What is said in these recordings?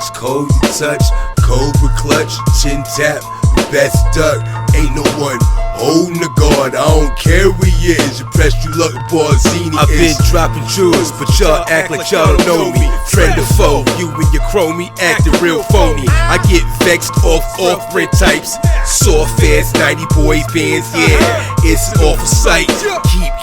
such, cold to touch, cobra clutch, chin tap, best duck. Ain't no one holding the guard. I don't care who he is. You press you luck, Barzini. I've been dropping jewels, but y'all act like y'all don't know me. Friend or foe, you and your chromie acting real phony. I get vexed off-rent types, soft ass 90 boys bands. Yeah, it's an awful sight.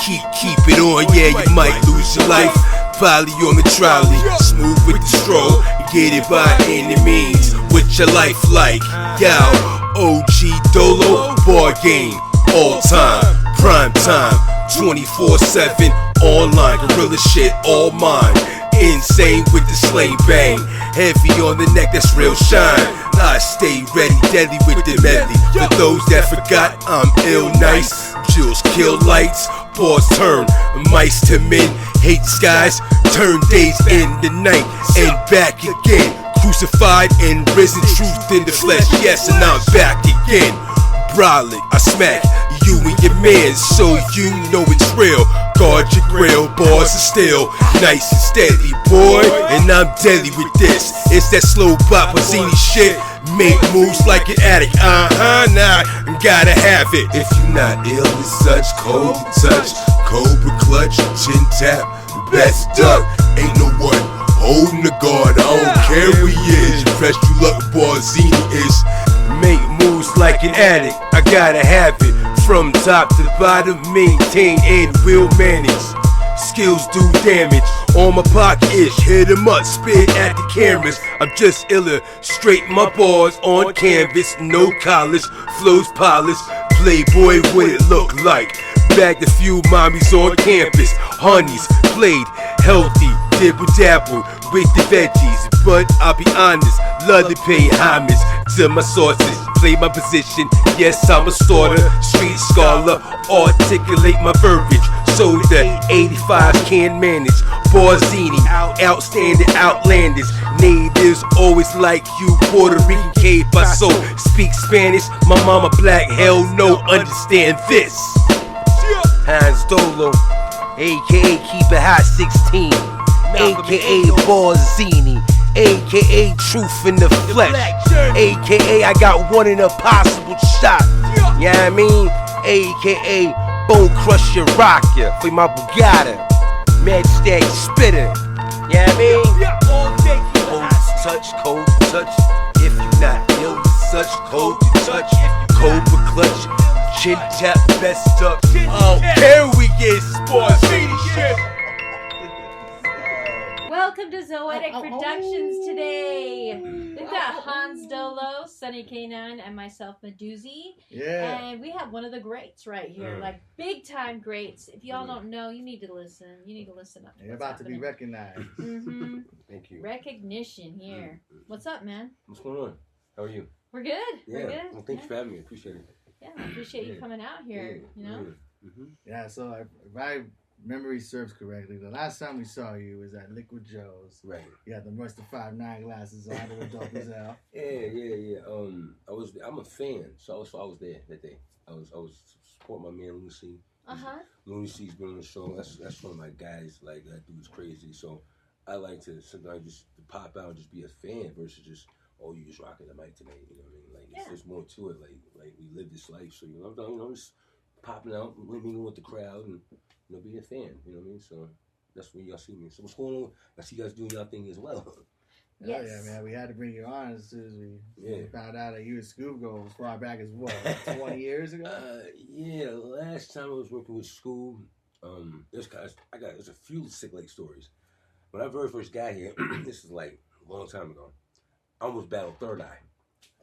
Keep it on. Yeah, you might lose your life. Probably on the trolley, smooth with the stroll. Get it by any means. What your life like? Yo, OG Dolo, bar game, all time, prime time, 24/7, online, gorilla shit, all mine. Insane with the slang bang, heavy on the neck, that's real shine. I stay ready, deadly with the medley. For those that forgot, I'm ill nice. Jewels kill lights, pause turn, mice to men, hate skies, turn days into night, and back again. Crucified and risen, truth in the flesh, yes, and I'm back again. Brolic, I smack you and your man, so you know it's real. Guard your grill, bars are still nice and steady, boy, and I'm deadly with this. It's that slow Barzini shit, make moves like an addict. Nah, gotta have it. If you not ill as such, cold to touch, cobra clutch, chin tap, best duck. Ain't no one holding the guard. I don't care who he is. You press you luck, Barzini is make moves like an addict. I gotta have it. From top to bottom, maintain and will manage. Skills do damage. On my pocket-ish, hit 'em up, spit at the cameras. I'm just illustrating my bars on canvas. No college, flows polished. Playboy, what it look like? Bagged a few mommies on campus. Honeys, played healthy, dibble dabble with the veggies. But I'll be honest, love to pay homage to my sources. Play my position, yes, I'm a sorta street scholar. Articulate my verbiage so the 85 can manage. Barzini, outstanding, outlandish. Natives always like you. Puerto Rican que paso. Speak Spanish, my mama black. Hell no, understand this. Dolo, aka Keep It Hot 16, aka Barzini, aka Truth in the Flesh, aka I got one in a possible shot. Yeah, I mean, aka Bone Crusher Rocker for my Bugatti, Mad Stack Spitter. Yeah, I mean, cold to touch, cold to touch. If you not ill to such, cold to touch, cobra clutch. Chin tap, best up. Oh, here we get Barzini shit. Welcome to Zoetic Productions today. We've got Hans Dolo, Sunny K9, and myself, Meduzi. Yeah. And we have one of the greats right here, like big time greats. If y'all don't know, you need to listen. You need to listen up. You're about to be recognized. Mm-hmm. Thank you. Recognition here. What's up, man? What's going on? How are you? We're good. Yeah. We're good. Well, thanks for having me. Appreciate it. Yeah, I appreciate you coming out here. You know. Yeah. So if my memory serves correctly, the last time we saw you was at Liquid Joe's. Right. You had the Mr. 5'9" glasses on. They were dope as hell. Yeah. I'm a fan, so I was there that day. I was supporting my man Lucy. Lucy's been on the show. That's one of my guys. Like, that dude's crazy. So I like to sometimes just pop out and just be a fan versus just, oh, you just rocking the mic tonight. You know what I mean? Like, there's more to it. Like we live this life. So just popping out, mingling with the crowd, and being a fan. You know what I mean? So that's when y'all see me. So what's going on? I see you guys doing y'all thing as well. Yes. Oh, yeah, man. We had to bring you on as soon as we found out that you and Scoob go as far back as what, 20 years ago? Yeah, last time I was working with Scoob, there's a few Sick Lake stories. When I very first got here, this is like a long time ago, I almost battled Third Eye.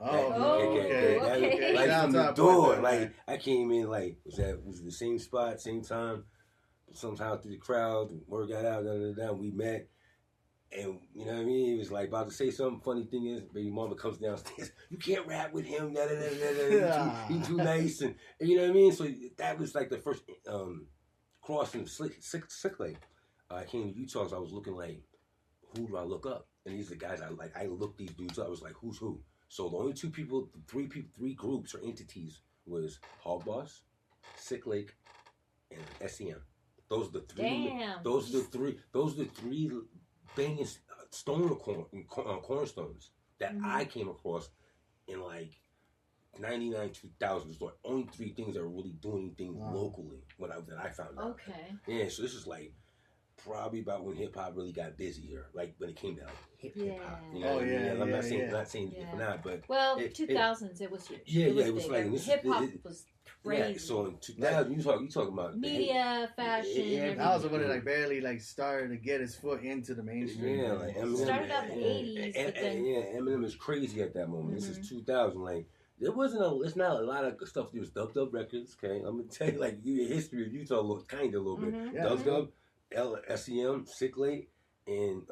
Okay. Like from the door, like I came in, like was it the same spot, same time, somehow through the crowd, word got out, we met. And you know what I mean? He was like about to say something. Funny thing is, baby mama comes downstairs. You can't rap with him. He's too nice, and you know what I mean. So that was like the first crossing Sick Lake. I came to Utah, so I was looking like, who do I look up? And these are the guys I like. I looked these dudes up. I was like, who's who? So the only three groups or entities was Hog Boss, Sick Lake, and SEM. Those are the three. Damn. Those are the three banging cornerstones that I came across in like 99, 2000. There's like only 3 things that were really doing anything locally that I found out. Okay. Yeah, so this is like probably about when hip hop really got busy here, like when it came to like hip hop. You know what I mean? I'm not saying for not, but 2000s it was huge. It was like hip hop was crazy. Yeah, so in 2000, you talking about media, fashion. That was when it like barely like started to get his foot into the mainstream. Yeah, like Eminem started out in the 80s, but then Eminem is crazy at that moment. This is 2000, like. It's not a lot of stuff. There was Dub Records, okay? I'm gonna tell you, like, your history of Utah a little bit. Dub, SEM, Sick Late, and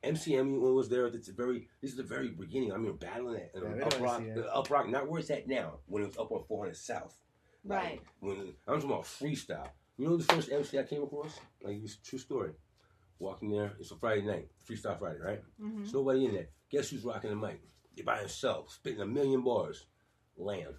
MCM was there. This is the very beginning. I mean, battling at Up Rock, not where it's at now, when it was up on 400 South. Right. Like, when I'm talking about freestyle. You know the first MC I came across? Like, it's a true story. Walking there, it's a Friday night, Freestyle Friday, right? There's nobody in there. Guess who's rocking the mic? They're by himself, spitting 1,000,000 bars. Lamb.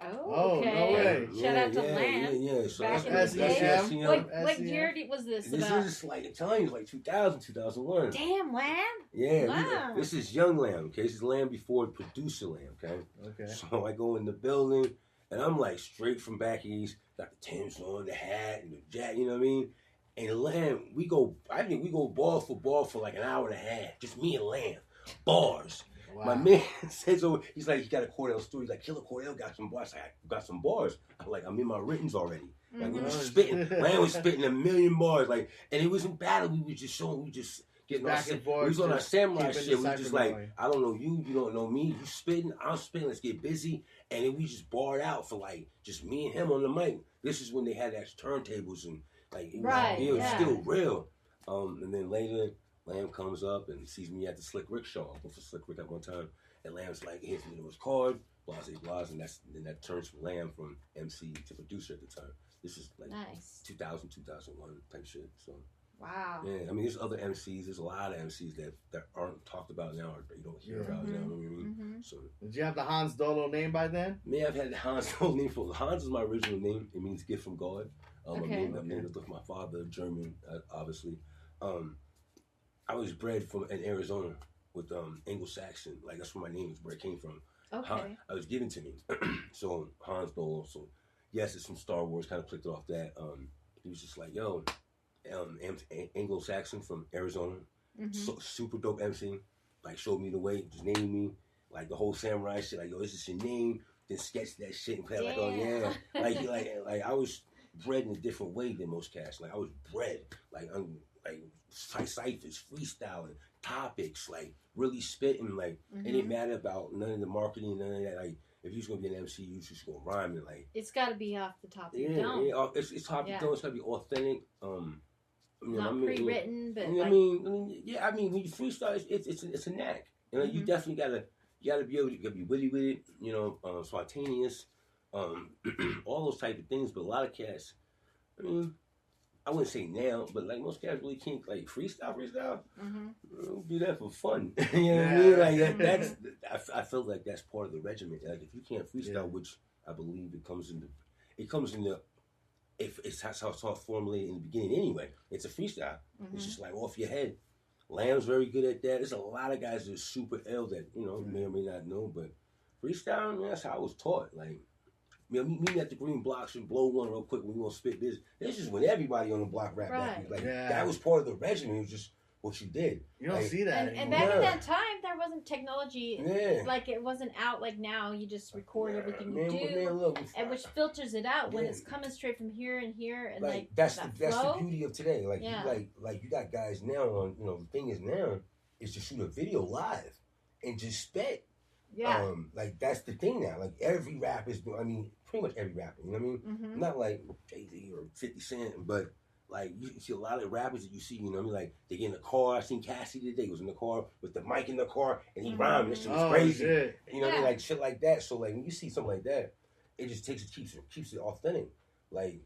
Oh, okay. No way. Shout out to Lamb. Yeah. So back in that's the day. SEM. What year was this about? This is like, I'm telling you, like 2000, 2001. Damn, Lamb? Yeah. Wow. This is young Lamb, okay? This is Lamb before producer Lamb, okay? So I go in the building, and I'm like straight from back east, got the Timbs on, the hat, and the jacket, you know what I mean? And Lamb, I think we go ball for like an hour and a half. Just me and Lamb. Bars. Wow. My man says, he's like, he got a Cordell story. He's like, Killer Cordell got some bars. I got some bars. I'm like, I'm in my writtens already. Like, we was spitting. Lamb was spitting 1,000,000 bars. Like, and it wasn't battle. We was just getting back and forth. We was on our samurai shit. We just like, I don't know you. You don't know me. You spitting. I'm spitting. Let's get busy. And then we just barred out for like, just me and him on the mic. This is when they had that turntables and like, it was still real. And then later, Lamb comes up and sees me at the Slick Rick show. I went for Slick Rick at one time. And Lamb's like, here's me his card, blase, and that turns from Lamb from MC to producer at the time. This is like 2000, 2001 type shit. So wow. Yeah, I mean, there's other MCs. There's a lot of MCs that aren't talked about now or that you don't hear about now. You know what I mean? So did you have the Hans Dolo name by then? Me, I've had the Hans Dolo name for Hans is my original name. It means gift from God. I'm named after my father, German, obviously. I was bred in Arizona with Anglo-Saxon. Like, that's where my name is, where it came from. Okay. It was given to me. So, Hans Dolo. So, yes, it's from Star Wars. Kind of clicked off that. He was just like, yo, Anglo-Saxon from Arizona. So, super dope MC. Like, showed me the way. Just named me. Like, the whole samurai shit. Like, yo, this is your name. Then sketch that shit and play like, oh, yeah. Like, I was bred in a different way than most cats. Like, I was bred. Like ciphers, freestyling, topics, like really spitting, like it didn't matter about none of the marketing, none of that. Like if you was gonna be an MC, you just gonna rhyme and like it's gotta be off the top of the dome. Yeah, it's top of the dome. It's gotta be authentic. Not pre-written, but I mean, when you freestyle, it's a knack. You know, you definitely gotta be able to be witty with it. You know, spontaneous, all those type of things. But a lot of cats, I mean, I wouldn't say now, but like most cats really can't like freestyle. Do that for fun. You know what I mean? Like that's I feel like that's part of the regiment. Like if you can't freestyle, which I believe it comes into if it's how it's formulated in the beginning anyway. It's a freestyle. It's just like off your head. Lamb's very good at that. There's a lot of guys that are super ill that you may or may not know, but freestyle, man, that's how I was taught. Like. You know, meet me at the green blocks and blow one real quick when we gonna spit this. This is when everybody on the block rap back. Like that was part of the regimen. It was just what you did. You don't see that and back in that time, there wasn't technology. Yeah. Like it wasn't out like now. You just record everything you do, and which filters it out when it's coming straight from here and here. And like that's the beauty of today. Like you got guys now on. You know, the thing is now is to shoot a video live and just spit. Yeah. Like that's the thing now. Like every rap is. I mean, pretty much every rapper. You know what I mean? Not like Jay-Z or 50 Cent, but like you see a lot of rappers that you see. You know what I mean? Like they get in the car. I seen Cassie today. He was in the car with the mic in the car, and he rhymed. This shit was crazy. Shit. You know what I mean? Like shit like that. So like when you see something like that, it just keeps it authentic. Like.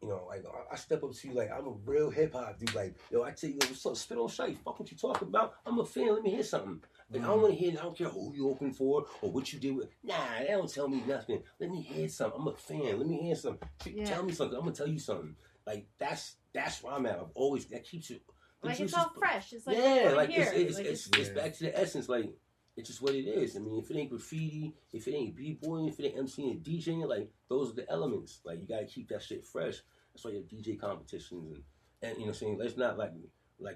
You know, like I step up to you like I'm a real hip hop dude. Like, yo, I tell you, what's up? Spit on shite. Fuck what you talking about. I'm a fan. Let me hear something. Like, I don't want to hear. I don't care who you open for or what you did with. Nah, they don't tell me nothing. Let me hear something. I'm a fan. Let me hear something. Tell me something. I'm gonna tell you something. Like that's where I'm at. I've always that keeps it. Like juice it's all is, fresh. It's like yeah, like here. it's back to the essence. Like it's just what it is. I mean, if it ain't graffiti, if it ain't b-boying, if it ain't MCing and DJing, like those are the elements. Like you gotta keep that shit fresh. That's why you have DJ competitions and you know what I'm saying. It's not like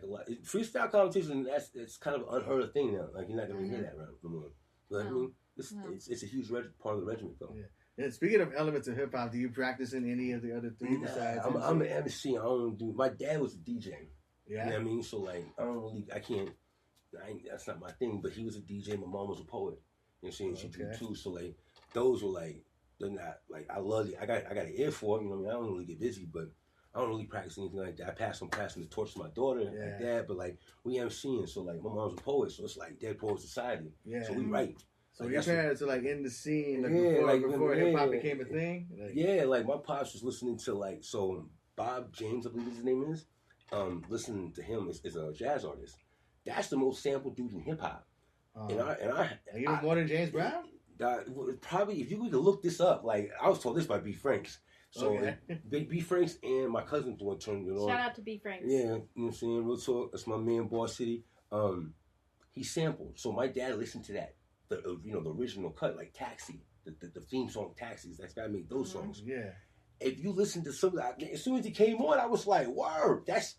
a lot freestyle competition. It's kind of an unheard of thing now. Like you're not gonna hear that right no more. But I mean, it's a huge part of the regiment though. Yeah. And speaking of elements of hip hop, do you practice in any of the other three besides? I'm an MC. I don't do. My dad was a DJ. Yeah. You know what I mean? So like that's not my thing, but he was a DJ. My mom was a poet. You know what I'm saying? She did too. So like those were like they're not like I love it. I got an ear for it, you know what I mean? I don't really get busy, but I don't really practice anything like that. I passing the torch to my daughter like that, but like we MCing, so like my mom's a poet, so it's like Dead Poet Society. Yeah. So we write. So like, your parents are like in the scene before hip hop became a thing? Like my pops was listening to like Bob James, I believe his name is. Listening to him is a jazz artist. That's the most sampled dude in hip hop. Even more than James Brown? Probably if you could look this up, like I was told this by B Franks. So B Franks and my cousin the one turned it on. Shout out to B Franks. Yeah, you know what I'm saying? Real talk. That's my man, Boss City. He sampled. So my dad listened to that. The original cut, like Taxi, the theme song Taxis. That guy made those songs. Yeah. If you listen to some of that, as soon as he came on, I was like, word, that's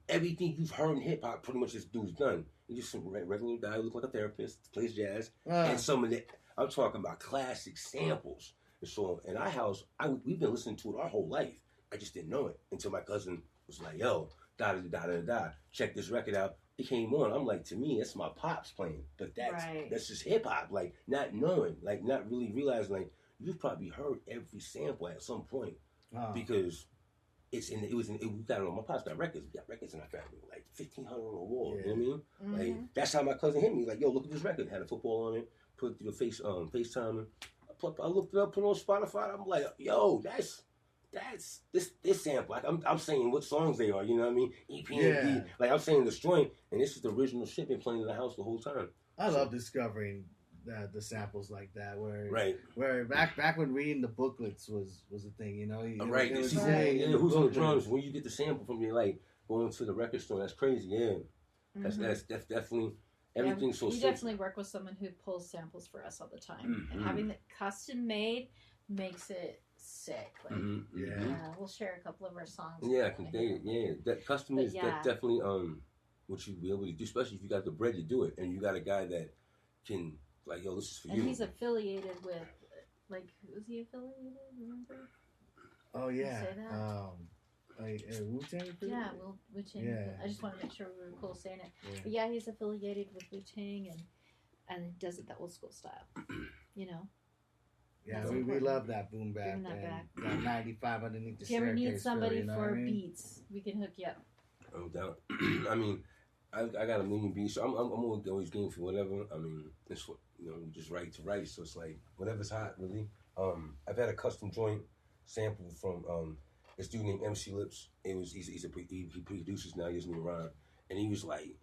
everything you've heard in hip hop. Pretty much this dude's done. He's just some regular guy who looks like a therapist, plays jazz, and some of it. I'm talking about classic samples. And so in our house, we've been listening to it our whole life. I just didn't know it until my cousin was like, yo, da da da da da. Check this record out. It came on. I'm like, to me, that's my pops playing. But that's just hip hop. Like, not knowing, like, not really realizing, like, you've probably heard every sample at some point because we got it on. My pops got records. We got records in our family, like 1,500 on the wall. You know what I mean? Mm-hmm. Like, that's how my cousin hit me. Like, yo, look at this record. Had a football on it. Put it through the FaceTime. I looked it up, put it on Spotify. I'm like, yo, that's this sample. Like I'm saying what songs they are, you know what I mean? EPMD. Like I'm saying this joint, and this is the original shit been playing in the house the whole time. I love discovering the samples like that, where back when reading the booklets was a thing, you know. Who's on the drums? When you get the sample from your like going to the record store, that's crazy. Yeah, mm-hmm. that's definitely. Everything's so we definitely work with someone who pulls samples for us all the time, and having it custom made makes it sick. Like, we'll share a couple of our songs. Yeah, I can dig it. Yeah, that custom is definitely what you be able to do, especially if you got the bread to do it, and you got a guy that can like, yo, this is for you. And he's affiliated with, like, who's he affiliated? Remember? Oh yeah. Say that. Wu-Tang? Yeah, Wu-Tang. Yeah. I just want to make sure we were cool saying it. Yeah. But yeah, he's affiliated with Wu-Tang and he does it that old school style. You know? Yeah, we love that boom bap. That 95 underneath the staircase. If you ever need somebody for beats, we can hook you up. No doubt. I mean, I got a million beats, so I'm always game for whatever. I mean, it's what, you just write to write, so it's like whatever's hot, really. I've had a custom joint sample from this dude named MC Lips. He produces now. He isn't even around, and he was like,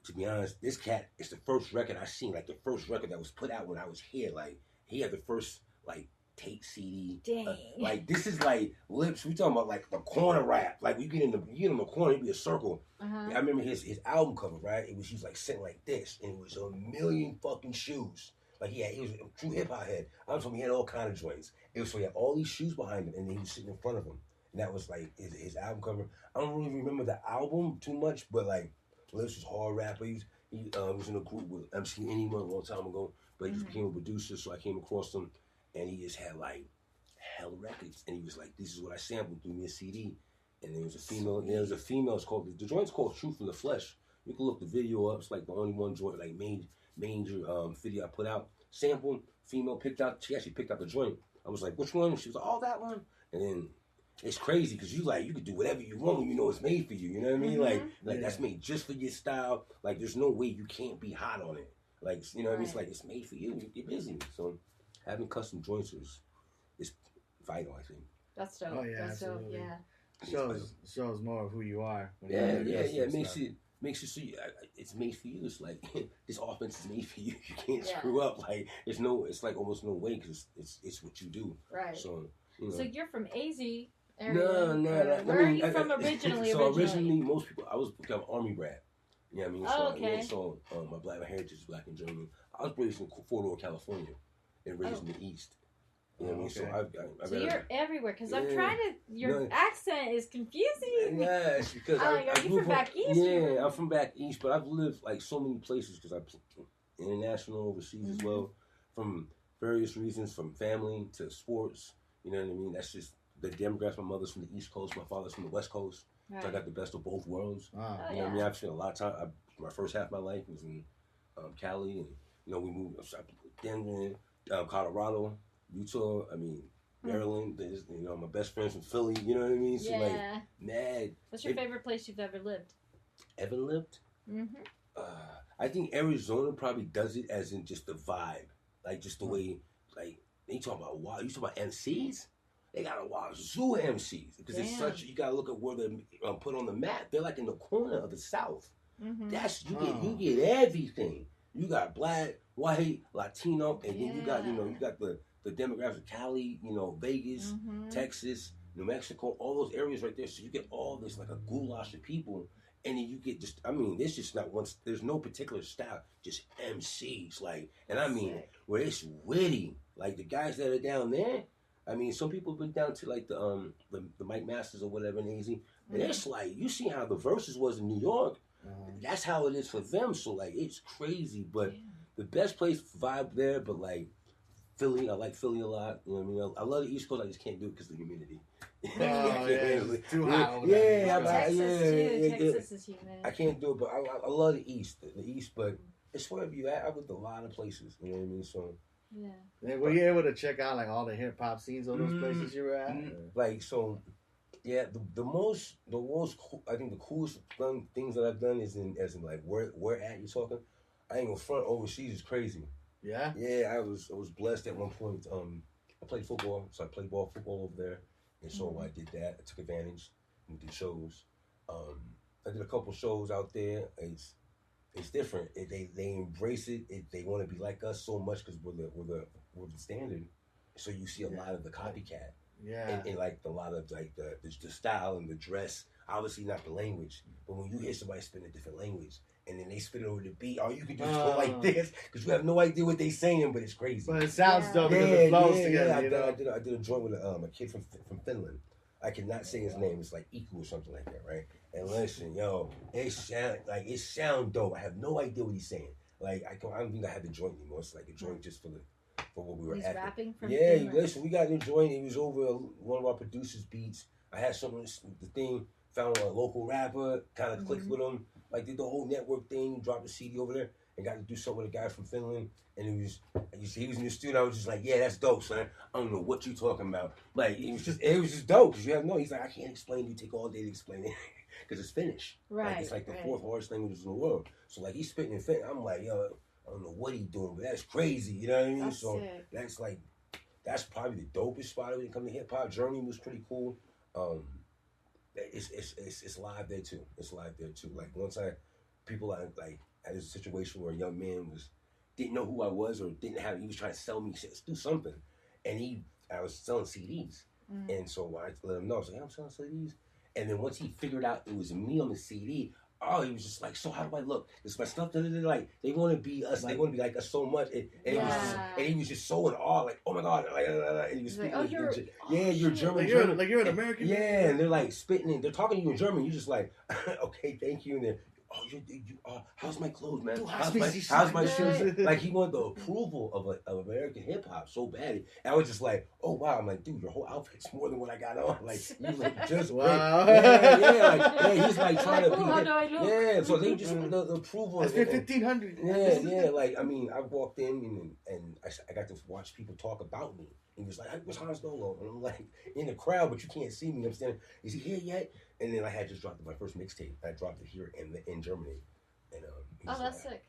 to be honest, this cat is the first record I seen, like the first record that was put out when I was here. Like he had the first like tape CD. Dang. Like this is like Lips. We talking about like the corner rap. Like you get in the corner, it'd be a circle. I remember his album cover, right? He was like sitting like this, and it was a million fucking shoes. Like he was a true hip hop head. I'm talking, he had all kind of joints. It was so he had all these shoes behind him, and then he was sitting in front of him. And that was like his album cover. I don't really remember the album too much, but like Lips was a hard rapper. He was in a group with MC Anyone a long time ago, but he just became a producer, so I came across him, and he just had like hell records, and he was like, "This is what I sampled through me a CD." And there was a female. It's called the joint's called Truth in the Flesh. You can look the video up. It's like the only one joint like major video I put out. Sample female picked out. She actually picked out the joint. I was like, "Which one?" She was like, "Oh, that one." And then it's crazy because you could do whatever you want when you know it's made for you. You know what I mean? Like that's made just for your style. Like there's no way you can't be hot on it. Like you know what I mean? It's like it's made for you. You're busy. So having custom joints is vital, I think. That's dope. Oh yeah, that's absolutely. Dope. Yeah. Shows more of who you are. Yeah. It makes you see it's made for you. It's like this offense is made for you. You can't screw up. Like it's like almost no way because it's what you do. Right. So So you're from AZ, area? No. Where are you from originally? So originally, most people, I was kind of army brat. You know what I mean? Oh, So, okay. yeah, so my heritage is black in Germany. I was raised in Fort Ord, California, and raised in the East. You know what I mean? So So you're everywhere, because I'm Yeah. trying to. Your accent is confusing. Yeah, it's because are you from back east? Yeah, I'm from back east, but I've lived like so many places because I'm international, overseas as well, from various reasons, from family to sports. You know what I mean? That's just the demographics. My mother's from the East Coast, my father's from the West Coast, so I got the best of both worlds. Wow. You know what I mean? I've spent a lot of time. My first half of my life was in Cali, and we moved Denver, Colorado, Utah. I mean, Maryland. There's, my best friends from Philly. You know what I mean? So mad. What's your favorite place you've ever lived? Ever lived? I think Arizona probably does it as in just the vibe, like just the way, like they talking about wow. You talking about MCs? They got a wazoo MCs because it's such. You gotta look at where they're put on the map. They're like in the corner of the South. That's you get everything. You got black, white, Latino, and then you got the demographics of Cali, Vegas, Texas, New Mexico, all those areas right there. So you get all this like a goulash of people, and then you get just there's just not one. There's no particular style, just MCs where it's witty. Like the guys that are down there. I mean, some people have been down to like the Mike Masters or whatever in AZ, and it's like you see how the Versus was in New York. That's how it is for them. So like it's crazy, but the best place vibe there. But like Philly, I like Philly a lot. You know what I mean? I love the East Coast. I just can't do it because of the humidity. It's too hot over there. Texas is humid. I can't do it, but I love the East. But it's wherever you at. I've been to a lot of places. You know what I mean? So. Yeah. Were you able to check out like all the hip hop scenes of those places you were at? Like so, yeah. The most I think the coolest things that I've done is in like where at you talking. I ain't gonna front. Overseas is crazy. Yeah. Yeah, I was blessed at one point. I played football, so I played football over there, and so I did that. I took advantage and did shows. I did a couple shows out there. It's different. They embrace it. They want to be like us so much because we're the standard. So you see a lot of the copycat. Yeah. And like a lot of like the style and the dress. Obviously not the language, but when you hear somebody spit a different language and then they spit it over the beat, all you can do is go like this because you have no idea what they saying, but it's crazy. But it sounds dope because it flows together. I did a joint with a kid from Finland. I cannot say his name. It's like Iku or something like that, right? And listen, it sound dope. I have no idea what he's saying. Like I don't even have the joint anymore. It's like a joint just for what we were at. He's rapping from Finland. Listen, we got the joint. He was over one of our producers' beats. I had something the thing. Found a local rapper, kind of clicked with him. Like did the whole network thing. Dropped the CD over there and got to do something with a guy from Finland. And he was in the studio. I was just like, yeah, that's dope, son. I don't know what you talking about. Like it was just dope because you have no. He's like, I can't explain. You take all day to explain it because it's Finnish. Right. Like, it's like the fourth hardest language in the world. So like he's spitting in Finnish. I'm like, yo, I don't know what he's doing, but that's crazy. You know what I mean? That's so sick. that's probably the dopest spot when it comes to hip hop. Journey was pretty cool. It's live there too. It's live there too. Like once I had a situation where a young man didn't know who I was or he was trying to sell me do something, and I was selling CDs, and so I let him know. I was like, hey, I'm selling CDs, and then once he figured out it was me on the CD. Oh, he was just like, so how do I look? It's my stuff. Like they want to be us. They want to be like us so much. And he was just so in awe. Like, oh my god. And he was speaking. Like, you're German. Like you're an American. Yeah, and they're like spitting. And they're talking to you in German. You're just like, okay, thank you. And then, how's my clothes, man? How's my shoes? Like he wanted the approval of American hip hop so bad. And I was just like, oh wow. I'm like, dude, your whole outfit's more than what I got on. Like you look just wow. Yeah. He's like trying to be. How do I look? Yeah, so they just the approval. That's 1,500. Yeah. Like I mean, I walked in and I got to watch people talk about me. He was like, "Hey, what's Hans Dolo?" And I'm like in the crowd, but you can't see me. I'm standing. Is he here yet? And then I had just dropped my first mixtape. I dropped it here in Germany. And that's sick.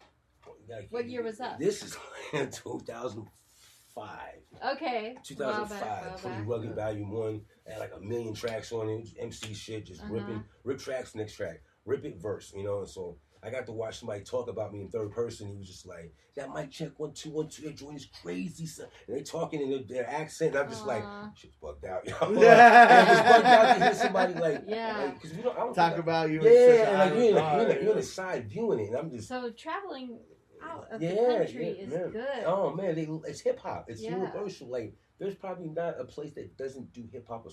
What year was that? This is 2005. Okay. 2005. Pretty Rugged Volume 1. I had like 1 million tracks on it. MC shit, just ripping. Rip tracks, next track. Rip it, verse. And so I got to watch somebody talk about me in third person. He was just like, that mic check 1 2 1 2. That joint is crazy, son. And they talking in their accent, and I'm just like, shit's bugged out, yo. And it's bugged out to hear somebody like, because we don't. I don't talk about you. Yeah, like you're in the side viewing it, and I'm just. So traveling out of the country is good. Oh man, it's hip hop. It's universal. Like there's probably not a place that doesn't do hip hop,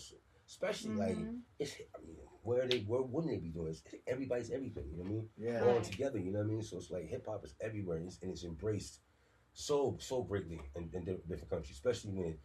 especially like it's. I mean, where wouldn't they be doing this? Everybody's everything. You know what I mean? Yeah. All together. You know what I mean? So it's like hip hop is everywhere, and it's embraced so greatly in different countries, especially when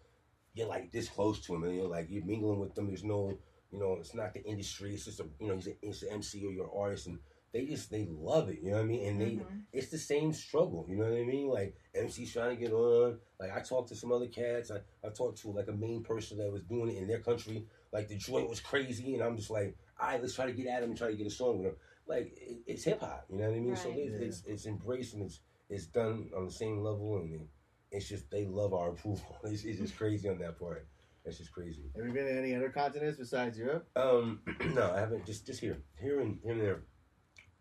you're like this close to them, and you're mingling with them. There's no, it's not the industry. It's just it's an MC or you're an artist, and they love it. You know what I mean? And it's the same struggle. You know what I mean? Like MC's trying to get on. Like I talked to some other cats. I talked to like a main person that was doing it in their country. Like the joint was crazy, and I'm just like, all right, let's try to get at him and try to get a song with him. Like it's hip hop, you know what I mean? Right. So it's embraced and it's done on the same level, and it's just they love our approval. It's just crazy on that part. It's just crazy. Have you been to any other continents besides Europe? No, I haven't. Just here and there.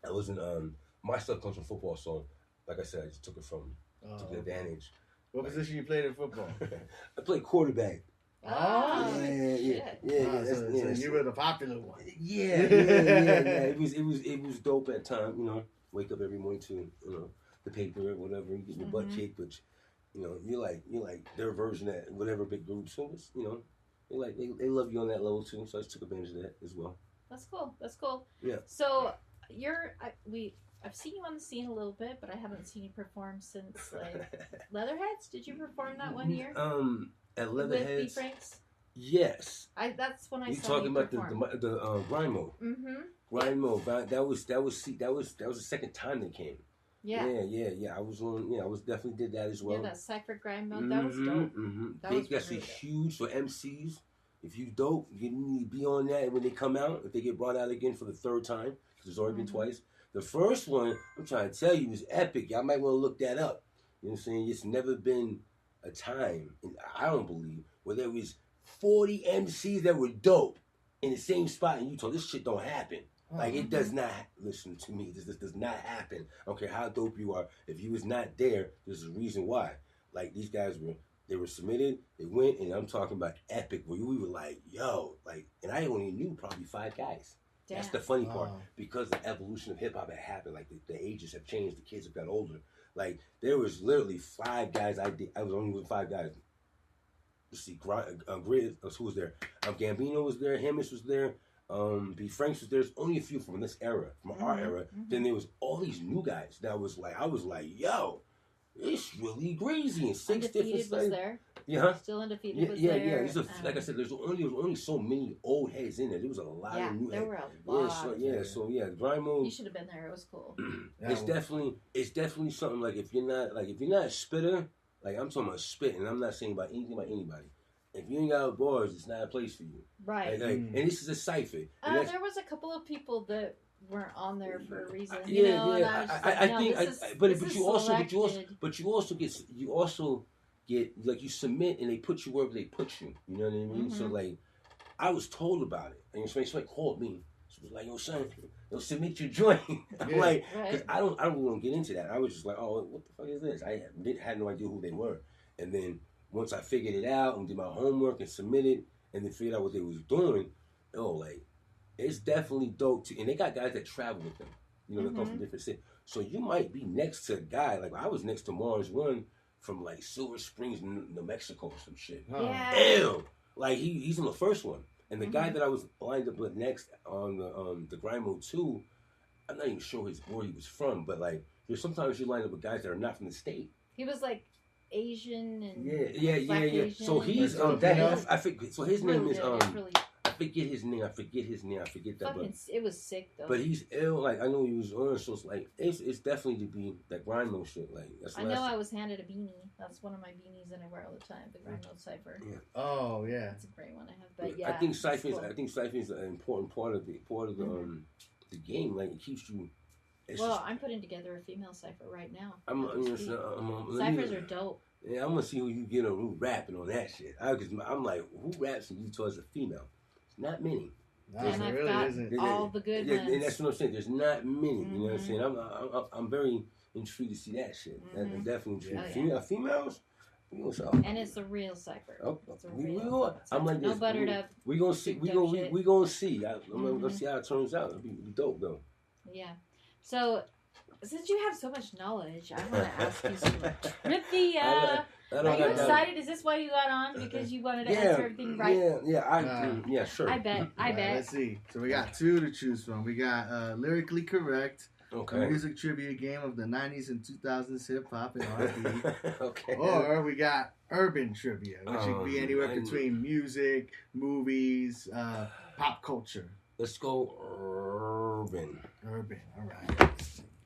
I was in my stuff comes from football, so like I said, I just took it from took the advantage. What position you played in football? I played quarterback. Oh, yeah. So you were the popular one. Yeah. It was dope at time. Wake up every morning to the paper or whatever, you get your butt kicked, but you're like their version of whatever big group. So it's, they love you on that level too. So I just took advantage of that as well. That's cool. Yeah. So I've seen you on the scene a little bit, but I haven't seen you perform since like Leatherheads. Did you perform that one year? At Leatherheads. With B. Franks? Yes. That's when I you saw you perform. Talking about the grind mode. Grind mode. That was the second time they came. Yeah. I was on. I was definitely did that as well. Yeah, that Cypher grind mode. That was dope. That's huge for MCs. If you dope, you need to be on that. And when they come out, if they get brought out again for the third time, because it's already been twice. The first one, I'm trying to tell you, is epic. Y'all might want to look that up. You know what I'm saying? It's never been a time, and I don't believe, where there was 40 MCs that were dope in the same spot in Utah. This shit don't happen. Like, it does not, listen to me, this does not happen. I don't care how dope you are. If you was not there, there's a reason why. Like, these guys were submitted, they went, and I'm talking about epic, where we were like, yo, like, and I only knew probably 5 guys. Damn. That's the funny part, because the evolution of hip-hop had happened. Like, the ages have changed, the kids have got older. Like, there was literally 5 guys I was only with 5 guys. Let's see, Grizz, who was there? Gambino was there, Hamish was there, B. Franks was there. There's only a few from this era, from our era. Then there was all these new guys that I was like, yo, it's really greasy. And 6 different was there. Yeah. Still Undefeated was there. Yeah. Like I said, there was only so many old heads in there. There was a lot of new heads. There were a lot. So grind mode. You should have been there. It was cool. It's definitely something like if you're not a spitter, like I'm talking about spit, and I'm not saying about anything about anybody. If you ain't got bars, it's not a place for you. Right. And this is a cipher. There was a couple of people that weren't on there for a reason. But you also get like you submit and they put you wherever they put you. You know what I mean? So like, I was told about it, and somebody called me. She was like, "Yo, son, submit your joint." I'm like, because I don't really want to get into that. I was just like, "Oh, what the fuck is this?" I had no idea who they were, and then once I figured it out and did my homework and submitted, and then figured out what they was doing, it's definitely dope too. And they got guys that travel with them. That come from different cities. So you might be next to a guy like I was next to Mars One from like Silver Springs, New Mexico, or some shit. Yeah. Ew. Like he's on the first one, and the guy that I was lined up with next on the Grind Mode 2, I'm not even sure where he was from, but like there's sometimes you line up with guys that are not from the state. He was like Asian and yeah. So he's I forget. So his name is I forget his name. I forget that. But it was sick though. But he's ill. Like I know he was on. So it's like it's definitely to be that grind mode shit. Like that's. I know I was handed a beanie. That's one of my beanies that I wear all the time. The grind mode cipher. Yeah. Oh yeah. That's a great one I have. But yeah. I think cipher is an important part of the game. Like it keeps you. I'm putting together a female cipher right now. Ciphers are dope. Yeah, I'm gonna see who you get on who rapping on that shit. Because I'm like, who raps in Utah as a female? It's not many. No, and it I've really got isn't. all the good And ones. that's what I'm saying. There's not many. You know what I'm saying? I'm very intrigued to see that shit. I'm definitely intrigued. Oh, yeah. Females. And it's a real cipher. Oh, It's a we real go. I'm like no this. buttered up. We gonna see. We gonna see. I'm gonna see how it turns out. It'll be dope though. Yeah. So, since you have so much knowledge, I want to ask you some trivia. Are you excited? Is this why you got on? Because you wanted to answer everything right? Yeah, sure. I bet. Let's see. So we got two to choose from. We got lyrically correct. Okay. Music trivia game of the 90s and 2000s hip hop and R&B. Okay. Or we got urban trivia, which can be anywhere between music, movies, pop culture. Let's go urban. Urban, all right.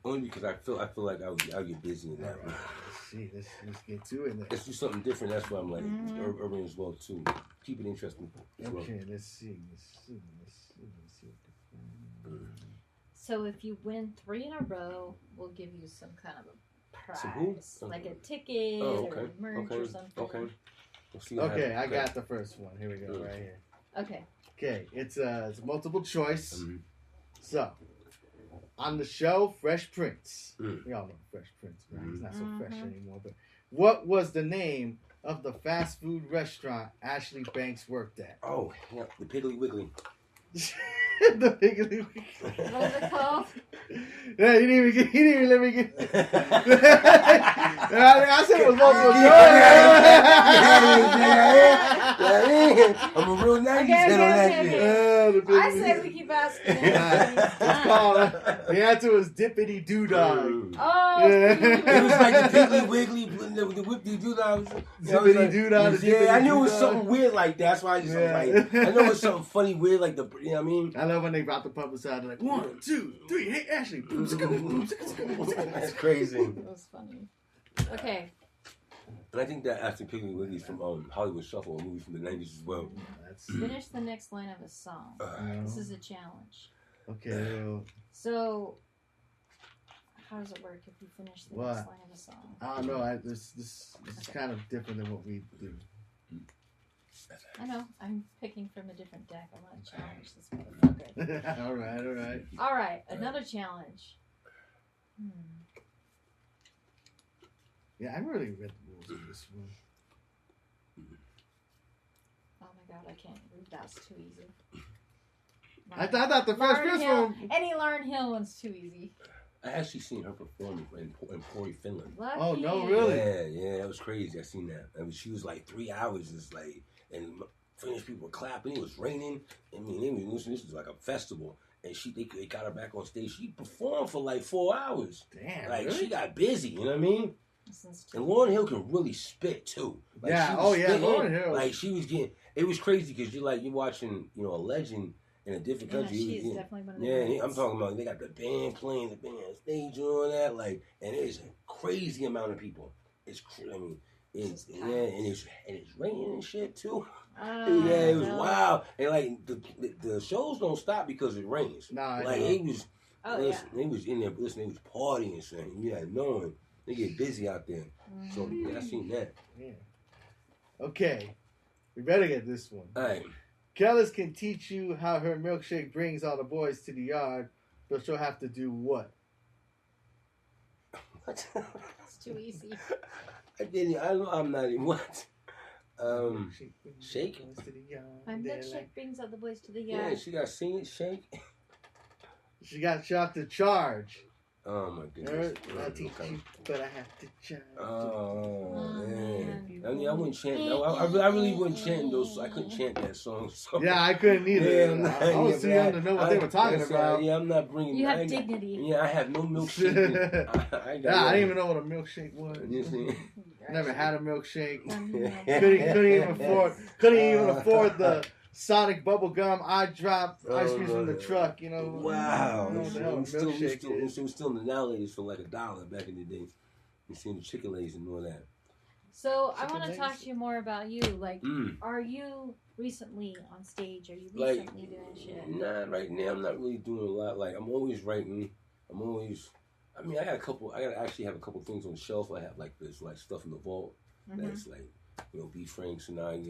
Only because I feel like I'll get busy in that. All right. Let's see. Let's get to it. Let's do something different. That's why I'm like urban as well too. Keep it interesting. Okay, let's see. So if you win 3 in a row, we'll give you some kind of a prize, like a ticket or merch or something. Okay. We'll see okay, I got the first one. Here we go, right here. Okay. Okay, it's multiple choice. So, on the show Fresh Prince, we all know Fresh Prince, right? He's not so fresh anymore. But what was the name of the fast food restaurant Ashley Banks worked at? Oh, yeah, the Piggly Wiggly. The Piggly Wiggly. What was it called? Yeah, he didn't even let me get. I said it was multiple choice. I'm a real 90s head on that shit. I say we keep asking. It's called. The answer was Dippity Doo Dog. Oh, it was like the Piggly Wiggly, the Whippity Doo Dog. Dippity Doo Dog. Yeah, I knew it was something weird like that. That's why I just was like, I know it was something funny, weird, like the, you know what I mean? I love when they brought the puppets out. They're like 1, 2, 3. Hey Ashley. That's crazy. That was funny. Okay. And I think that Ashley Piggly Wiggly is from Hollywood Shuffle, a movie from the 90s as well. Finish the next line of a song. This is a challenge. Okay. So, how does it work if you finish the next line of a song? I don't know. This is kind of different than what we do. I know. I'm picking from a different deck. I want to challenge this motherfucker. All right. All right. Another challenge. Yeah, I really read the rules of this one. Oh my god, I can't read. That's too easy. I thought the first one. Any Lauryn Hill one's too easy. I actually seen her perform in Pori, Finland. Lucky. Oh no, really? Yeah, that was crazy. I seen that. I mean, she was like 3 hours, just like, and Finnish people were clapping. It was raining. I mean, this was like a festival, and they got her back on stage. She performed for like 4 hours. Damn, like really? she got busy. You know what I mean? And Lauryn Hill can really spit too. Like, Lauryn Hill. Like she was getting. It was crazy because you're watching, a legend in a different country. She's definitely one of the Yeah, I'm talking about they got the band playing, the band on stage and all that, and it's a crazy amount of people. It's crazy. I mean, and it's raining and shit too. It was wild. And the shows don't stop because it rains. Nah, it was. They was in there. Listen, they was partying, saying, knowing they get busy out there. So I seen that. Yeah. Okay, we better get this one. All right. Kellis can teach you how her milkshake brings all the boys to the yard, but she'll have to do what? It's too easy. I'm not even what? Shake? My milkshake brings all the boys to the yard. Yeah, she got sing it, shake. She got shot to charge. Oh my goodness. I teach you, but I have to charge. Oh man. I mean, I wouldn't chant. I really wouldn't chant those. I couldn't chant that song. So. Yeah, I couldn't either. I was too young to know what they were talking about. Yeah, I'm not bringing. You have dignity. Yeah, I have no milkshake. I didn't even know what a milkshake was. Never had a milkshake. Couldn't even afford the Sonic bubble gum. I dropped ice cream from the truck. Wow. Milkshake. It was still in the nowadays for like $1 back in the day. You seen the Chick-fil-A's and all that. So I want to talk to you more about you. Like, are you recently on stage? Are you recently doing shit? Nah, right now I'm not really doing a lot. Like, I'm always writing. I mean, I actually have a couple things on the shelf. I have this stuff in the vault that's B. Franks and I.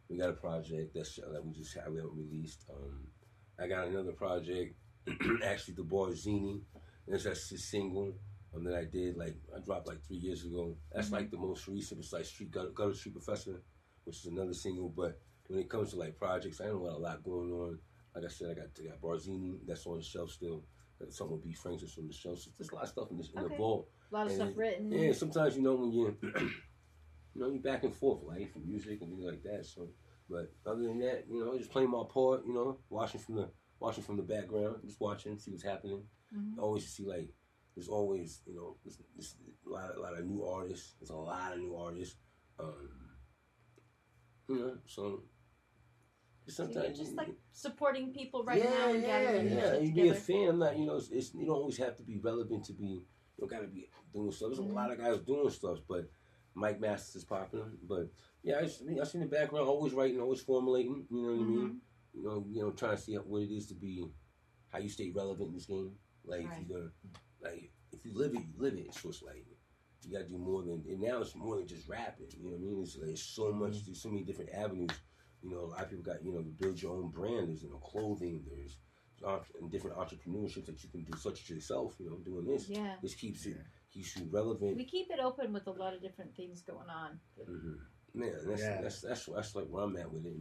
We got a project that we haven't released. I got another project, actually, the Barzini. That's a single that I did. Like I dropped like 3 years ago. That's like the most recent. It's like Gutter Street Professor, which is another single. But when it comes to like projects, I don't got a lot going on. Like I said, I got Barzini. That's on the shelf still. Got something with B. Franks that's on the shelf. So there's a lot of stuff in the vault. A lot of stuff written. Yeah, sometimes when you you're back and forth, life and music and things like that. So, but other than that, just playing my part. Watching from the background, just watching, see what's happening. Always see like there's always there's a lot of new artists. There's a lot of new artists. So sometimes so you're just like supporting people right now and gathering you be a fan. I'm not, you don't always have to be relevant to be. You don't gotta be doing stuff. There's a lot of guys doing stuff, but Mike Masters is popular. But yeah, I see in the background, always writing, always formulating. You know what I mean? Trying to see what it is to be, how you stay relevant in this game. Like if you're gonna, if you live it, you live it. So it's like you gotta do more than. And now it's more than just rapping. You know what I mean? It's like so much. There's so many different avenues. A lot of people got to build your own brand. There's clothing. There's different entrepreneurships that you can do, such as yourself. Doing this. Yeah. This keeps you relevant. We keep it open with a lot of different things going on. Man, that's like where I'm at with it,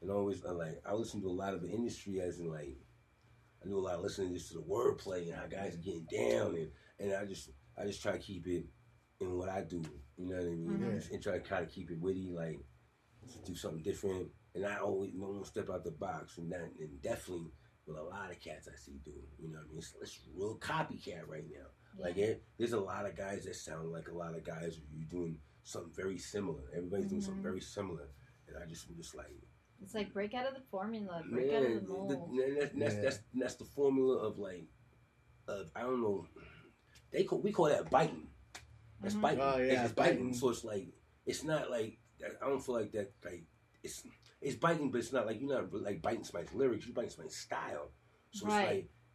and always I listen to a lot of the industry as in like I do a lot of listening just to the wordplay and how guys are getting down, and I just try to keep it in what I do. You know what I mean? And try to kind of keep it witty, like to do something different. And I always don't step out the box, and definitely with a lot of cats I see do. You know what I mean? It's real copycat right now. Yeah. Like there's a lot of guys that sound like a lot of guys. You're doing something very similar. Everybody's doing something very similar, and I'm just like. It's like break out of the formula, break out of the mold. That's the formula of I don't know. We call that biting. That's biting. Oh yeah, it's biting. So it's like it's not like I don't feel like that. Like it's biting, but it's not like you're not like biting somebody's lyrics. You're biting somebody's style. So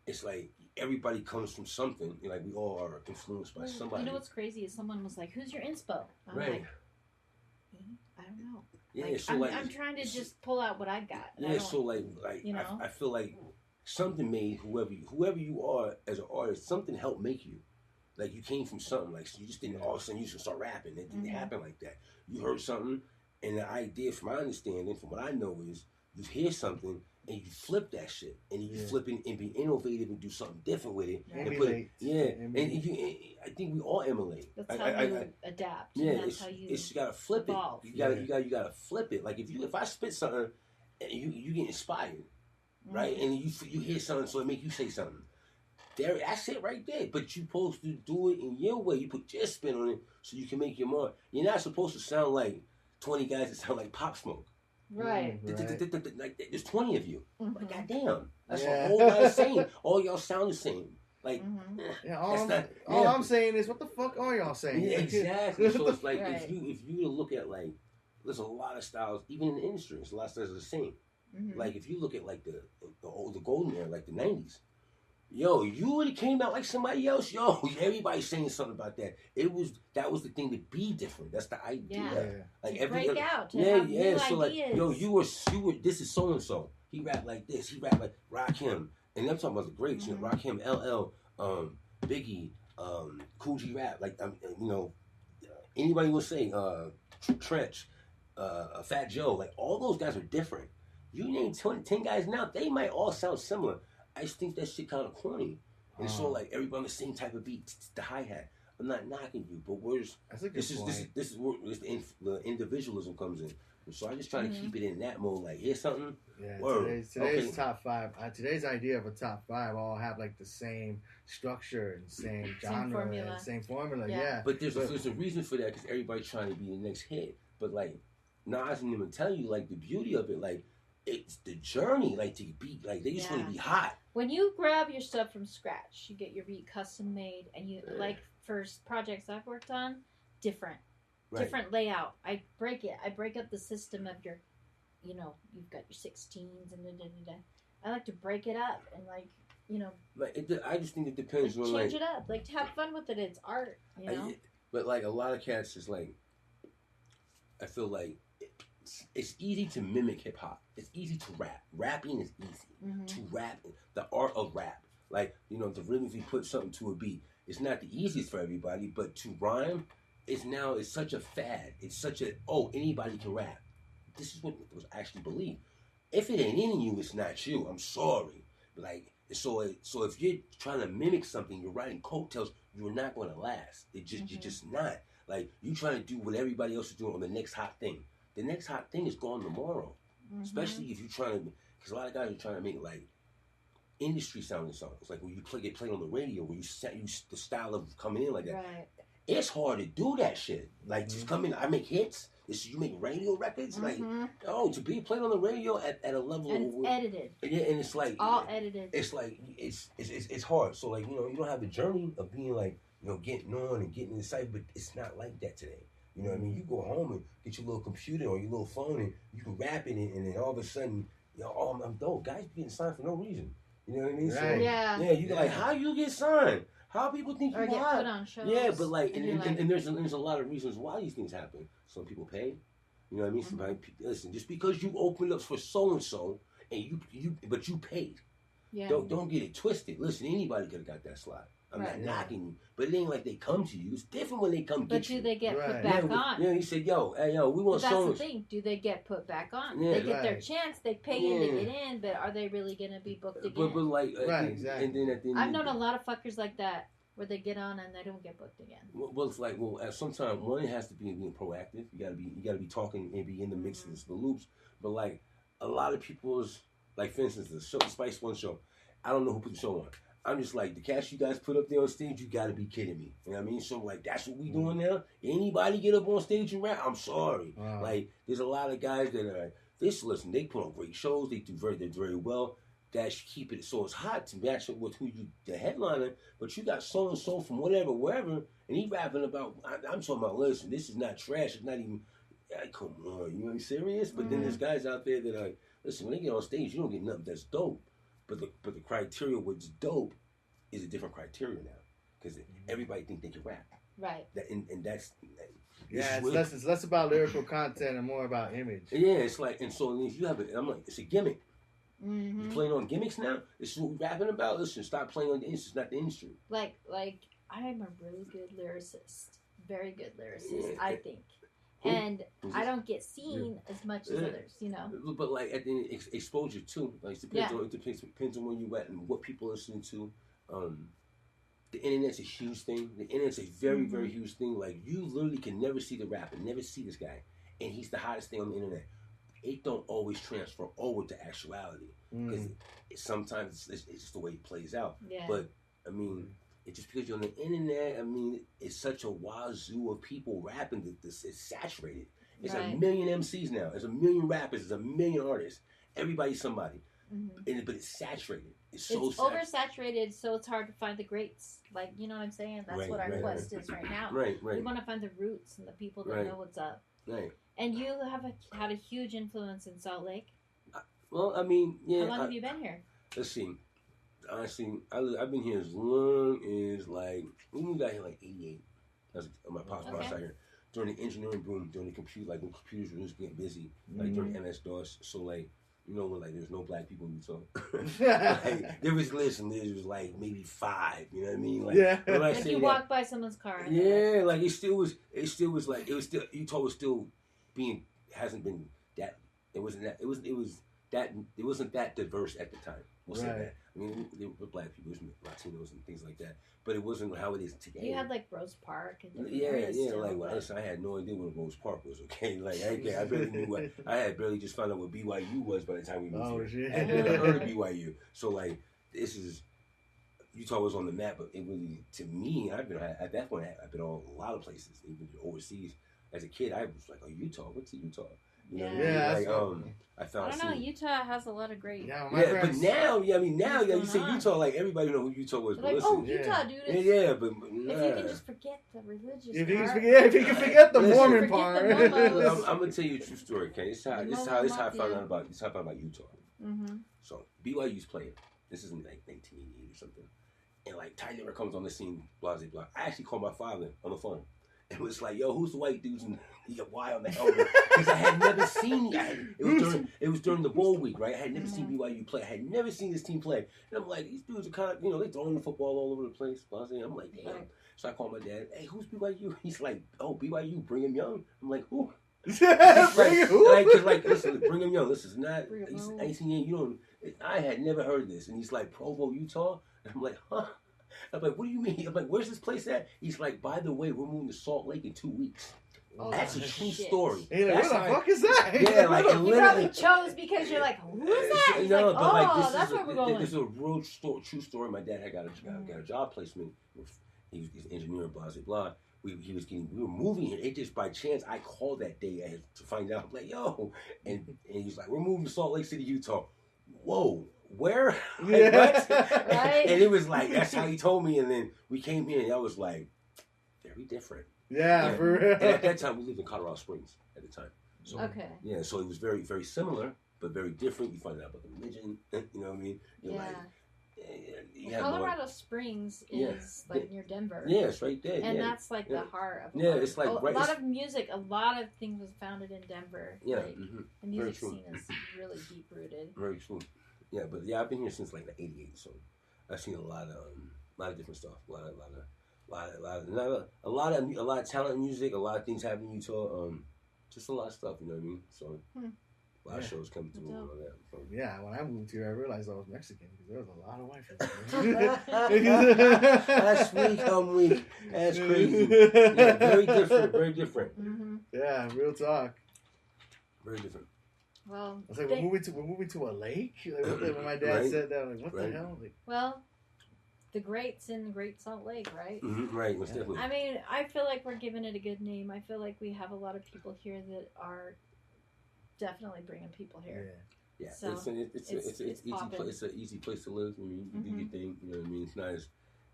it's like everybody comes from something. Like we all are influenced by somebody. You know what's crazy is someone was like, "Who's your inspo?" I'm like, I don't don't know. Yeah, like, so I'm trying to just pull out what I got. Yeah, so like you know? I feel like something made whoever you are as an artist, something helped make you. Like you came from something. Like so you just didn't all of a sudden you just start rapping. It didn't happen like that. You heard something, and the idea, from my understanding, from what I know, is you hear something and you flip that shit, and you flip it and be innovative and do something different with it. And put it, and I think we all emulate. That's how you adapt. Yeah, that's how you gotta flip evolve. it. You gotta flip it. Like if I spit something, and you get inspired, right? And you hear something, so it make you say something. That's it right there. But you're supposed to do it in your way. You put your spin on it so you can make your mark. You're not supposed to sound like 20 guys that sound like Pop Smoke. Right. Like there's 20 of you. Like goddamn, that's all y'all saying. All y'all sound the same. Like all I'm saying is, what the fuck are y'all saying? Yeah, exactly. So it's like if you look at like, there's a lot of styles, even in the industry. There's a lot of styles the same. Like if you look at like the golden era, like the 90s. Yo, you would have came out like somebody else. Yo, everybody's saying something about that. That was the thing to be different. That's the idea. Yeah. Like break out. To have new so ideas. like, yo, you were. This is so and so. He rapped like this. He rapped like Rakim. And I'm talking about the greats. You know, Rakim, LL, Biggie, Cool G Rap. Like anybody will say Trench, Fat Joe. Like all those guys are different. You name 10 guys now, they might all sound similar. I just think that shit kind of corny. And so like everybody on the same type of beat, the hi-hat. I'm not knocking you, but this is where the individualism comes in. And so I just try to keep it in that mode. Like here's something. Yeah, today's top five. Today's idea of a top five all have like the same structure and same genre, and same formula. Yeah. But there's a reason for that because everybody's trying to be the next hit. But like Nas didn't even tell you like the beauty of it. Like it's the journey. Like to be like they just want to be hot. When you grab your stuff from scratch, you get your beat custom made, and you like for projects I've worked on, different layout. I break it. I break up the system of your, you've got your 16s and I like to break it up and I just think it depends on change it up, like to have fun with it. It's art, But like a lot of cats is like, I feel like it's easy to mimic hip hop. It's easy to rap. Rapping is easy to rap. The art of rap, like to rhythmically put something to a beat. It's not the easiest for everybody, but to rhyme it's such a fad. It's such anybody can rap. This is what was actually believed. If it ain't in you, it's not you. I'm sorry. Like so if you're trying to mimic something, you're riding coattails. You're not going to last. You're just not. Like you trying to do what everybody else is doing on the next hot thing. The next hot thing is gone tomorrow. Especially if you're trying to, because a lot of guys are trying to make like industry sounding songs, like when you get played on the radio, where you the style of coming in like that. Right. It's hard to do that shit. Like just come in, I make hits. You make radio records, like to be played on the radio at a level. And it's edited. Yeah, and it's like all edited. It's like it's hard. So like you don't have the journey of being like getting on and getting inside, but it's not like that today. You know what I mean? You go home and get your little computer or your little phone and you can rap in it, and then all of a sudden, I'm dope. Guys getting signed for no reason. You know what I mean? Right. So, you like, how you get signed? How people think you or get hot? put on shows. Yeah, but like, and there's a lot of reasons why these things happen. Some people pay. You know what I mean? Somebody listen, just because you opened up for so and so, and you paid. Yeah. Don't get it twisted. Listen, anybody could have got that slot. I'm not knocking you, but it ain't like they come to you. It's different when they come But get you. do they get put back on? Yeah, he said, we want That's so. the thing. Do they get put back on? Yeah, they get their chance. They pay in to get in, but are they really going to be booked again? But like, exactly. And then at the end, I've known a lot of fuckers like that where they get on and they don't get booked again. Well, it's like, at some time, one, it has to be being proactive. You gotta be talking and be in the mixes, the loops. But like, a lot of people's, like for instance, the Spice One show. I don't know who put the show on. I'm just like, the cash you guys put up there on stage, you gotta be kidding me. You know what I mean? So like, that's what we doing now? Anybody get up on stage and rap? I'm sorry. Wow. Like, there's a lot of guys that are, listen, they put on great shows, they do very well. That should keep it so it's hot to match up with who the headliner, but you got so and so from wherever, and he rapping about, I'm talking about, listen, this is not trash, it's not even, come on, you know, you serious? But then there's guys out there that are, listen, when they get on stage, you don't get nothing that's dope. But the criteria what's dope is a different criteria now, because everybody think they can rap. Right. And that's it's less about lyrical content and more about image. Yeah, it's like, and so if you have it, I'm like, it's a gimmick. Mm-hmm. You playing on gimmicks now? This is what we're rapping about? Listen, stop playing on the industry. It's not the industry. Like I am a really good lyricist, very good lyricist, I think. And I don't get seen as much as others, But like at the exposure too, like it depends on where you at and what people are listening to. The internet's a huge thing. The internet's a very very huge thing. Like you literally can never see the rapper, never see this guy, and he's the hottest thing on the internet. It don't always transfer over to actuality because sometimes it's just the way it plays out. Yeah. But I mean. It's just because you're on the internet, I mean, it's such a wazoo of people rapping that it's saturated. It's a million MCs now. There's a million rappers. There's a million artists. Everybody's somebody. But it's saturated. It's oversaturated, so it's hard to find the greats. Like, you know what I'm saying? That's what our quest is right now. Right. We want to find the roots and the people that know what's up. Right. And you have had a huge influence in Salt Lake. Well, I mean, yeah. How long have you been here? Let's see. Honestly, I've been here as long as we moved out here 88. That's my pops out here during the engineering boom, during the computer, when computers were just getting busy, during MS DOS. So when there's no black people in Utah, there was maybe 5. You know what I mean? Like you walk by someone's car. Yeah, Utah was still being hasn't been that. It wasn't that diverse at the time. We'll say that. I mean, there were black people, Latinos, and things like that, but it wasn't how it is today. You had Rose Park and different areas still, I had no idea what Rose Park was. Okay, I barely knew what. I had barely just found out what BYU was by the time we moved here. I had never heard of BYU. So this is Utah was on the map, but it really to me, I've been at that point. I've been all a lot of places, even overseas. As a kid, I was like, "Oh, Utah? What's Utah?" You know what I mean? I don't know. Utah has a lot of great. But now, you say Utah, everybody know who Utah was. But listen, Utah, dude. But if you can just forget the religious if you can forget the Mormon part. I'm gonna tell you a true story, okay? This is how I found out about Utah. So BYU's playing. This is in 1988 or something, and Ty Dilla comes on the scene, blah blah blah. I actually called my father on the phone. and was like, "Yo, who's the white dudes and why on the helmet?" Because I had never seen it was during the bowl week, right? I had never seen BYU play. I had never seen this team play, and I'm like, these dudes are kind of, they throwing the football all over the place. I'm like, damn. So I called my dad. Hey, who's BYU? He's like, oh, BYU, Brigham Young. I'm like, who? Listen, Brigham Young. This is not. He's 18. You don't. I had never heard this, and he's like, Provo, Utah. And I'm like, huh? I'm like, what do you mean? I'm like, where's this place at? He's like, by the way, we're moving to Salt Lake in 2 weeks. Oh, that's a true story. Hey, like, what the fuck is that? Yeah, like, and you probably chose because you're like, who is that? He's like, oh, that's where we're going. This is a real true story. My dad had got a job placement. He's an engineer, blah, blah, blah. We were moving here. It just by chance, I called that day to find out. I'm like, yo. And he's like, we're moving to Salt Lake City, Utah. Whoa. Where? Like, what? Right? And it was like, that's how he told me. And then we came here, and I was like, very different. Yeah, for real. And at that time, we lived in Colorado Springs at the time. So, okay. Yeah, so it was very, very similar, but very different. You find out about the religion. You know what I mean? You're Colorado Springs is like near Denver. Yeah, it's right there. And that's like the heart of it's like a lot of music. A lot of things was founded in Denver. Yeah, like, the music scene is really deep rooted. Very true. Yeah, but I've been here since like '88, so I've seen a lot of different stuff. A lot of talent in music. A lot of things happen in Utah. Just a lot of stuff. You know what I mean? So. A lot of shows come through and all that. So. Yeah, when I moved here, I realized I was Mexican because there was a lot of white folks. That's weak. I'm weak. That's crazy. Yeah, very different. Very different. Mm-hmm. Yeah, real talk. Very different. Well, I was like, we're moving to a lake. Like, when my dad said that, like, what the hell? Like, well, the Greats in Great Salt Lake, right? Mm-hmm, right. Most definitely. I mean, I feel like we're giving it a good name. I feel like we have a lot of people here that are definitely bringing people here. Yeah, so it's an easy place to live. I mean, you do your thing. You know what I mean?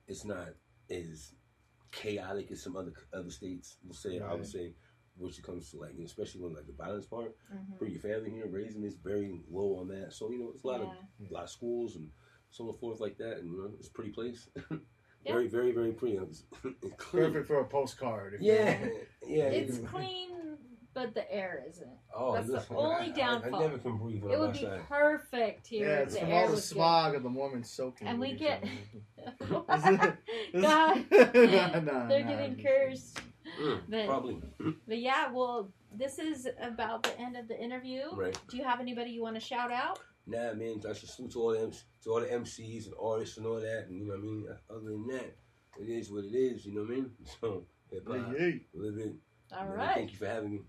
It's not as chaotic as some other states will say. I would say, when it comes to like, especially when like the violence part, bring your family here, raising is very low on that. So it's a lot of schools and so on forth like that, and it's a pretty place. Very, very, very pretty. Perfect for a postcard. Yeah. It's clean. But the air isn't. Oh, that's the only downfall. I never can breathe when it would be perfect here. Yeah, it's from all the smog of the Mormons soaking. And we get... God. They're getting cursed. Probably. But yeah, well, this is about the end of the interview. Right. Do you have anybody you want to shout out? Nah, man. I should salute to all the MCs and artists and all that. And you know what I mean? Other than that, it is what it is. You know what I mean? So, live it. All right. Thank you for having me.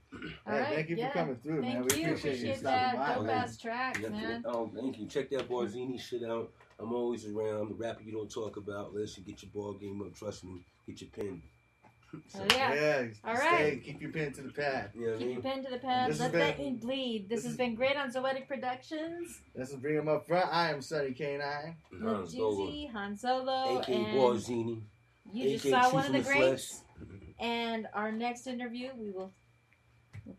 All right. Thank you for coming through, man. We appreciate that. Dope ass track, man. Oh, thank you. Check that Barzini shit out. I'm always around. I'm the rapper you don't talk about. Listen, get your ball game up. Trust me. Get your pen. So, yeah. All right. Keep your pen to the pad. You know what I mean? Keep your pen to the pad. Let that ink bleed. This has been great on Zoetic Productions. Let's bring them up front. I am Sonny K9. Juicy, Han Solo, A.K.A. Barzini. You just saw one of the greats. And our next interview, we'll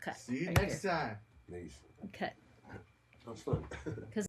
cut. See you next time. Nice. Cut. That's fun. Because